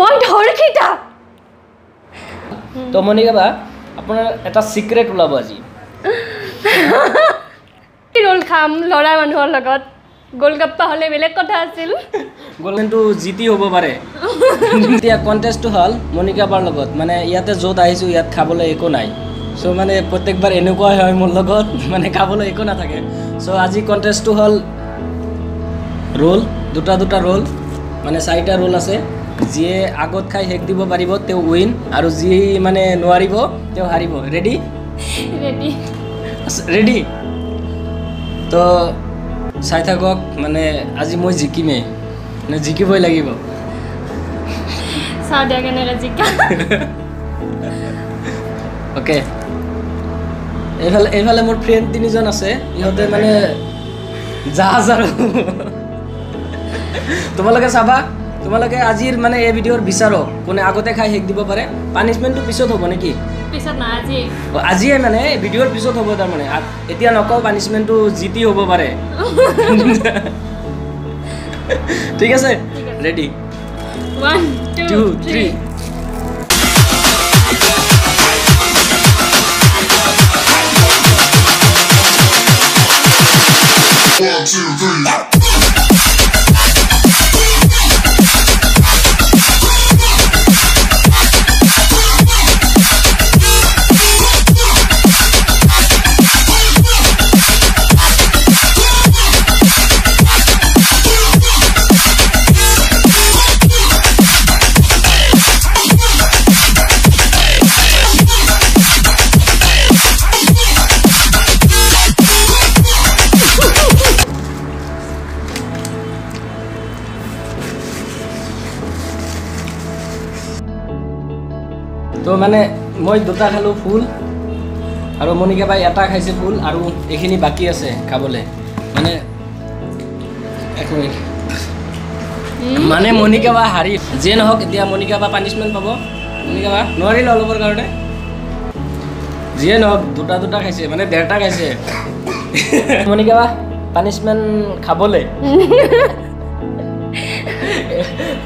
মই ধৰখিতা তো মনিকা বা আপোনাৰ এটা সিক্ৰেট ওলাব আজি কি ৰোল খাম লৰা মানুহৰ লগত গোলগাপ্পা হলে বেলেগ কথা আছিল গোলগাপ্পাটো জিতি হ'ব পাৰে এতিয়া কন্টেস্টটো হল মনিকা বাৰ লগত মানে ইয়াতে যত আহিছো ইয়াত খাবলৈ একো নাই সো মানে প্ৰত্যেকবাৰ এনেকুৱা হয় মোৰ লগত মানে খাবলৈ একো না থাকে সো আজি কন্টেস্টটো হল ৰোল দুটা ৰোল মানে 4টা ৰোল আছে যিয়ে আগত খাই হেক দিব পাৰিব তেও উইন আৰু যি মানে নোৱাৰিব তেও হাৰিব ৰেডি ৰেডি তো চাই থাকক মানে আজি মই জিকিমে মানে জিকিবই লাগিব সাদা কেনেকৈ জিকা ওকে এইফালে মোৰ ফ্ৰেণ্ড 3জন আছে ইহঁতে মানে জাহাজ আৰু তোমালোকে চাবা তোমালোকে আজিৰ মানে এই ভিডিঅ'ৰ বিচাৰক কোনে আগতে খাই হেক দিব পাৰে পানিশমেন্টটো পিছত হ'ব নেকি পিছত না আজিয়ে মানে ভিডিঅ'ৰ পিছত হ'ব তাৰ মানে এতিয়া নকও পানিশমেন্টটো জিতি হ'ব পাৰে ঠিক আছে ৰেডি 1 2 3 তো মানে মই দুটা খালো ফুল আৰু মনিকা বাই এটা খাইছে ফুল আৰু এখিনি বাকি আছে খাবলে মানে এক মিনিট মানে মনিকা বা হাৰি যে নহক এতিয়া মনিকা বা পানিশমেন্ট পাব মনিকা বা নোৱাৰিল অলপৰ কাৰণে যে নহক দুটা খাইছে মানে 1.5টা খাইছে মনিকা বা পানিশমেন্ট খাবলে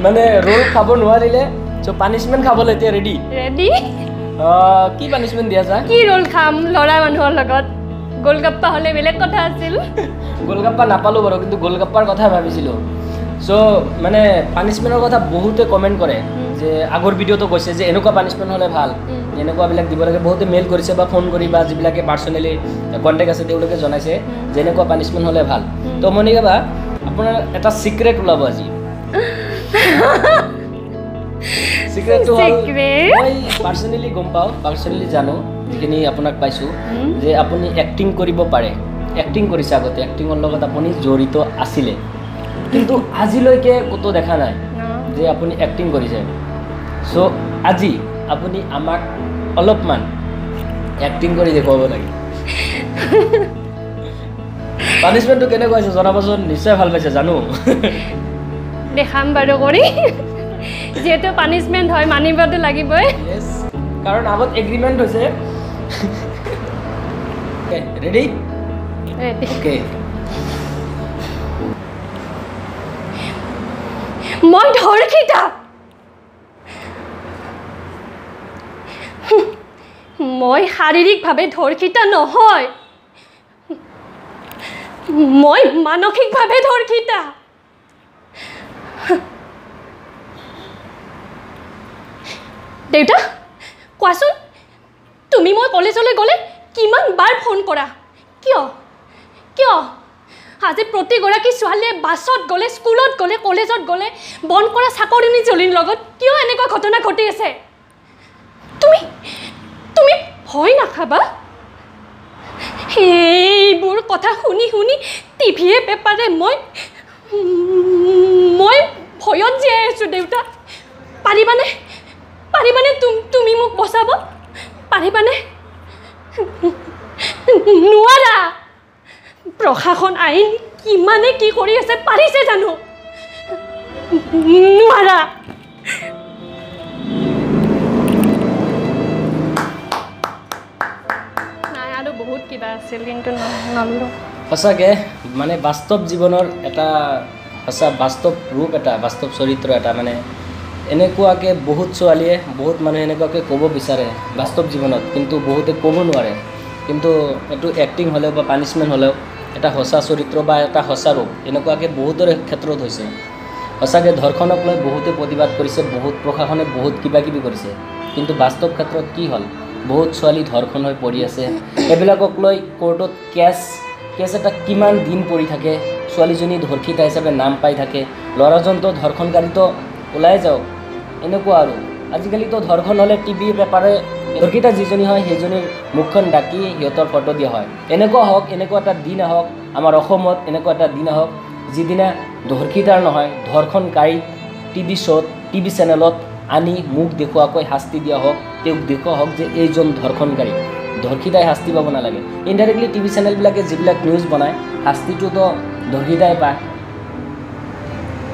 মানে ৰোল খাব নোৱাৰিলে So punishment খাবলে তে ৰেডি কি punishment দিয়া যায় কি ৰোল খাম লৰা মানুহৰ লগত গোলগাপ্পা হলে বেলেগ কথা আছিল গোলগাপ্পা নাপালো বাৰু কিন্তু গোলগাপ্পাৰ কথা ভাবিছিলো সো মানে পানিশমেন্টৰ কথা বহুতে কমেন্ট কৰে যে আগৰ ভিডিওটো কৈছে যে এনেকুৱা পানিশমেন্ট হলে ভাল এনেকুৱা বিলাক দিব লাগে বহুতে মেইল কৰিছে বা ফোন কৰি বা যিবিলাকে পাৰ্সোনালি কন্টাক্ট আছে তেওঁলোকে জনাইছে যে এনেকুৱা পানিশমেন্ট হলে ভাল তো মনিকা বা আপোনাৰ এটা সিক্ৰেট ওলাব আজি সিক্ৰেট তো মই পাৰ্সোনালি গম পাও পাৰ্সোনালি জানো যিখিনি আপোনাক পাইছো যে আপুনি এক্টিং কৰিব পাৰে এক্টিং কৰিছে আগতে এক্টিংৰ লগত আপুনি জড়িত আছিল কিন্তু আজিলৈকে কত দেখা নাই যে আপুনি এক্টিং কৰিছে সো আজি আপুনি আমাক অলপমান এক্টিং কৰি দেখুৱাব লাগে পানিশমেন্টটো কেনে কৈছে জনাবচোন নিশ্চয় ভাল পাইছে জানো দেখাম বাৰু কৰি যেটো পানিশমেন্ট হয় মানিবটো লাগিবই यस কাৰণ আগত এগ্ৰিমেন্ট হৈছে ওকে ৰেডি ওকে মই ধৰখিতা মই শাৰীৰিকভাৱে ধৰখিতা নহয় মই মানসিকভাৱে ধৰখিতা দেউতা কোৱাচোন তুমি মই কলেজলৈ গ'লে কিমান বাৰ ফোন কৰা কিয় কিয় আজি প্ৰতিগৰাকী ছোৱালীয়ে বাছত গ'লে স্কুলত গ'লে কলেজত গ'লে বন কৰা চাকৰিনী জলিৰ লগত কিয় এনেকুৱা ঘটনা ঘটি আছে তুমি তুমি ভয় নাখাবা এইবোৰ কথা শুনি শুনি টিভিয়ে পেপাৰে মই ভয়ত জীয়াই আছোঁ দেউতা পাৰিবানে পাৰিবানে তুমি মোক বচাব পাৰিবানে নোৱাৰা প্ৰশাসন আইন কিমানে কি কৰি আছে পাৰিছে জানো নোৱাৰা নাই আৰু বহুত কিবা আছিল কিন্তু নললো সঁচাকে মানে বাস্তৱ জীৱনৰ এটা সঁচা বাস্তৱ ৰূপ এটা বাস্তৱ চৰিত্ৰ এটা মানে এনেকুৱাকৈ বহুত ছোৱালীয়ে বহুত মানুহে এনেকুৱাকৈ ক'ব বিচাৰে বাস্তৱ জীৱনত, কিন্তু বহুতে ক'ব নোৱাৰে। কিন্তু এইটো এক্টিং হ'লেও বা পানিছমেণ্ট হ'লেও এটা সঁচা চৰিত্ৰ বা এটা সঁচা ৰূপ এনেকুৱাকৈ বহুতৰে ক্ষেত্ৰত হৈছে। সঁচাকৈ ধৰ্ষণক লৈ বহুতে প্ৰতিবাদ কৰিছে, বহুত প্ৰশাসনে বহুত কিবা কিবি কৰিছে, কিন্তু বাস্তৱ ক্ষেত্ৰত কি হ'ল, বহুত ছোৱালী ধৰ্ষণ হৈ পৰি আছে। এইবিলাকক লৈ কোৰ্টত কেছ এটা কিমান দিন পৰি থাকে, ছোৱালীজনী ধৰ্ষিতা হিচাপে নাম পাই থাকে, ল'ৰাজনতো ধৰ্ষণকাৰীতো ওলাই যাওক। এনেকুৱা আৰু আজিকালিতো ধৰ্ষণ হ'লে টিভি পেপাৰে ধৰ্ষিতা যিজনী হয় সেইজনীৰ মুখখন ডাকি সিহঁতৰ ফটো দিয়া হয়। এনেকুৱা হওক, এনেকুৱা এটা দিন আহক আমাৰ অসমত, এনেকুৱা এটা দিন আহক যিদিনা ধৰ্ষিতাৰ নহয় ধৰ্ষণকাৰী টিভি শ্ব'ত টিভি চেনেলত আনি মুখ দেখুৱাকৈ শাস্তি দিয়া হওক, তেওঁক দেখুওৱা হওক যে এইজন ধৰ্ষণকাৰী, ধৰ্ষিতাই শাস্তি পাব নালাগে। ইনডাইৰেক্টলি টিভি চেনেলবিলাকে যিবিলাক নিউজ বনায় শাস্তিটোতো ধৰ্ষিতাই পায়।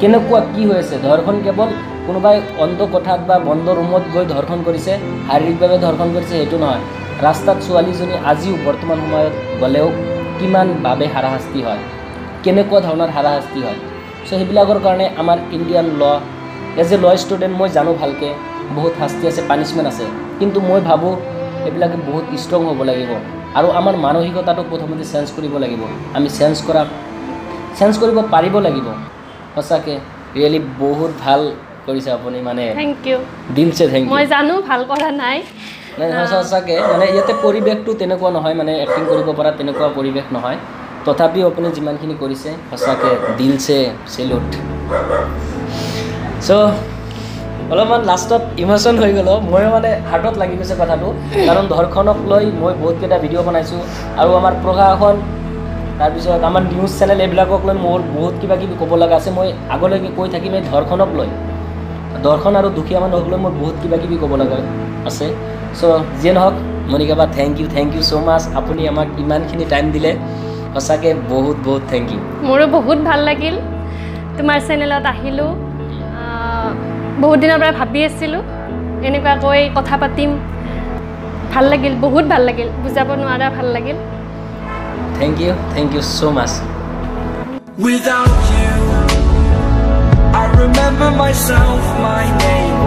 কেনেকুৱা কি হৈ আছে, ধৰ্ষণ কেৱল কোনোবাই অন্ধ কোঠাত বা বন্ধ ৰুমত গৈ ধৰ্ষণ কৰিছে, শাৰীৰিকভাৱে ধৰ্ষণ কৰিছে সেইটো নহয়। ৰাস্তাত ছোৱালীজনী আজিও বৰ্তমান সময়ত গ'লেও কিমানভাৱে হাৰাশাস্তি হয়, কেনেকুৱা ধৰণৰ হাৰাশাস্তি হয়। চ' সেইবিলাকৰ কাৰণে আমাৰ ইণ্ডিয়ান এজ এ ল' ষ্টুডেণ্ট মই জানো ভালকৈ বহুত শাস্তি আছে, পানিছমেণ্ট আছে, কিন্তু মই ভাবোঁ এইবিলাকে বহুত ষ্ট্ৰং হ'ব লাগিব আৰু আমাৰ মানসিকতাটো প্ৰথমতে চেঞ্জ কৰিব লাগিব। আমি চেঞ্জ কৰিব পাৰিব লাগিব। সঁচাকৈ ৰিয়েলি বহুত ভাল কৰিছে আপুনি, মানে থেংক ইউ, দিলছে থেংক ইউ। মই জানো ভাল কৰা নাই, সঁচাকৈ মানে ইয়াতে পৰিৱেশটো তেনেকুৱা নহয়, মানে এক্টিং কৰিব পৰা তেনেকুৱা পৰিৱেশ নহয়, তথাপিও আপুনি যিমানখিনি কৰিছে সঁচাকৈ দিলছে চেলুট। চ' অলপমান লাষ্টত ইম'শ্যন হৈ গ'লো, মই মানে হাৰ্টত লাগি গৈছে কথাটো, কাৰণ ধৰ্ষণক লৈ মই বহুতকেইটা ভিডিঅ' বনাইছোঁ আৰু আমাৰ প্ৰশাসন তাৰপিছত আমাৰ নিউজ চেনেল এইবিলাকক লৈ মোৰ বহুত কিবা কিবি ক'ব লগা আছে। মই আগলৈকে কৈ থাকিম এই ধৰ্ষণক লৈ, ধৰ্ষণ আৰু দুখীয়া মানুহক লৈ মোৰ বহুত কিবা কিবি ক'ব লগা আছে। চ' যিয়ে নহওক মণিকা বা থেংক ইউ ছ' মাছ, আপুনি আমাক ইমানখিনি টাইম দিলে, সঁচাকৈ বহুত বহুত থেংক ইউ। মোৰো বহুত ভাল লাগিল, তোমাৰ চেনেলত আহিলোঁ, বহুত দিনৰ পৰা ভাবি আছিলোঁ এনেকুৱাকৈ কথা পাতিম, ভাল লাগিল, বহুত ভাল লাগিল, বুজাব নোৱাৰা ভাল লাগিল। Thank you so' much. Without you, I remember myself, my name